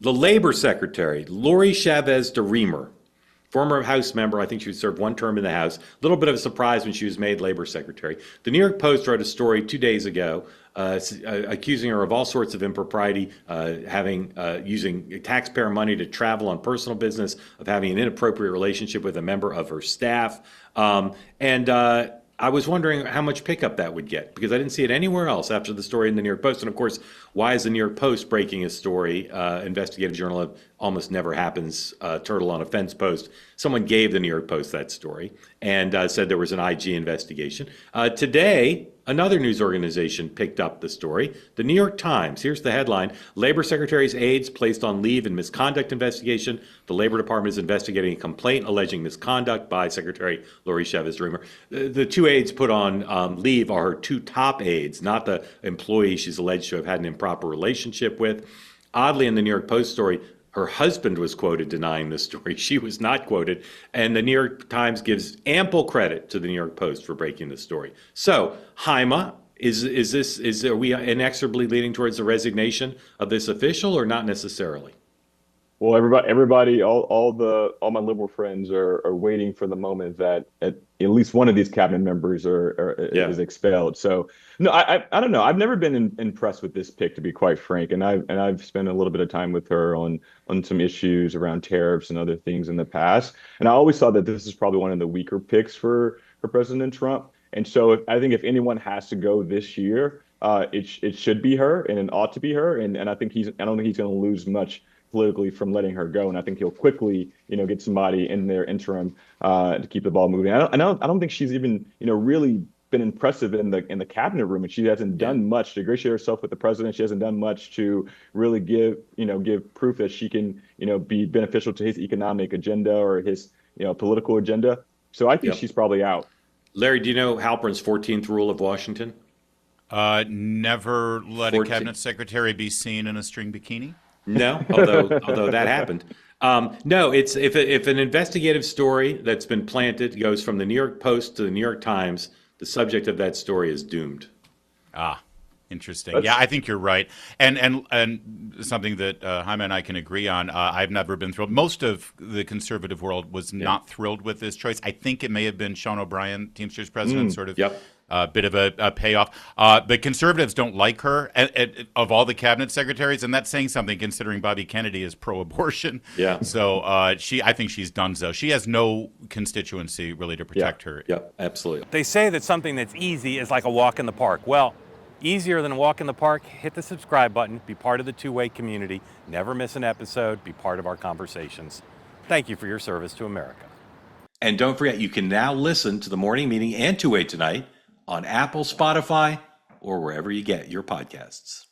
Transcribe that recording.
The Labor Secretary, Lori Chavez-Deremer, former House member. I think she served one term in the House. A little bit of a surprise when she was made Labor Secretary. The New York Post wrote a story 2 days ago accusing her of all sorts of impropriety, using taxpayer money to travel on personal business, of having an inappropriate relationship with a member of her staff. And I was wondering how much pickup that would get, because I didn't see it anywhere else after the story in the New York Post. And of course, why is the New York Post breaking a story? Investigative journalism almost never happens. Turtle on a fence post. Someone gave the New York Post that story and said there was an IG investigation. Today, another news organization picked up the story. The New York Times. Here's the headline: Labor Secretary's aides placed on leave in misconduct investigation. The Labor Department is investigating a complaint alleging misconduct by Secretary Lori Chavez-Deremer. The two aides put on leave are her two top aides, not the employee she's alleged to have had an improper relationship with. Oddly, in the New York Post story, her husband was quoted denying this story. She was not quoted. And the New York Times gives ample credit to the New York Post for breaking the story. So, Haima, are we inexorably leading towards the resignation of this official, or not necessarily? Well, all my liberal friends are waiting for the moment that at least one of these cabinet members Yeah. is expelled. So, no, I don't know. I've never been impressed with this pick, to be quite frank. And I've spent a little bit of time with her on some issues around tariffs and other things in the past. And I always thought that this is probably one of the weaker picks for President Trump. And so, I think if anyone has to go this year, it should be her, and it ought to be her. And I don't think he's going to lose much politically from letting her go, and I think he'll quickly, get somebody in their interim to keep the ball moving. I don't think she's even, really been impressive in the cabinet room, and she hasn't done much to ingratiate herself with the president. She hasn't done much to really give proof that she can, be beneficial to his economic agenda or his, political agenda. So I think Yep. she's probably out. Larry, do you know Halpern's 14th rule of Washington? Never let a 14. cabinet secretary be seen in a string bikini. No, although that happened. No, it's if an investigative story that's been planted goes from the New York Post to the New York Times, the subject of that story is doomed. Ah, interesting. That's Yeah, I think you're right. And something that Jaime and I can agree on. I've never been thrilled. Most of the conservative world was not thrilled with this choice. I think it may have been Sean O'Brien, Teamsters president, sort of. Yep. Bit of a payoff. But conservatives don't like her of all the cabinet secretaries, and that's saying something considering Bobby Kennedy is pro-abortion. Yeah. So I think she's donezo. She has no constituency really to protect her. Yeah, absolutely. They say that something that's easy is like a walk in the park. Well, easier than a walk in the park, hit the subscribe button, be part of the two-way community, never miss an episode, be part of our conversations. Thank you for your service to America. And don't forget, you can now listen to the morning meeting and Two Way Tonight on Apple, Spotify, or wherever you get your podcasts.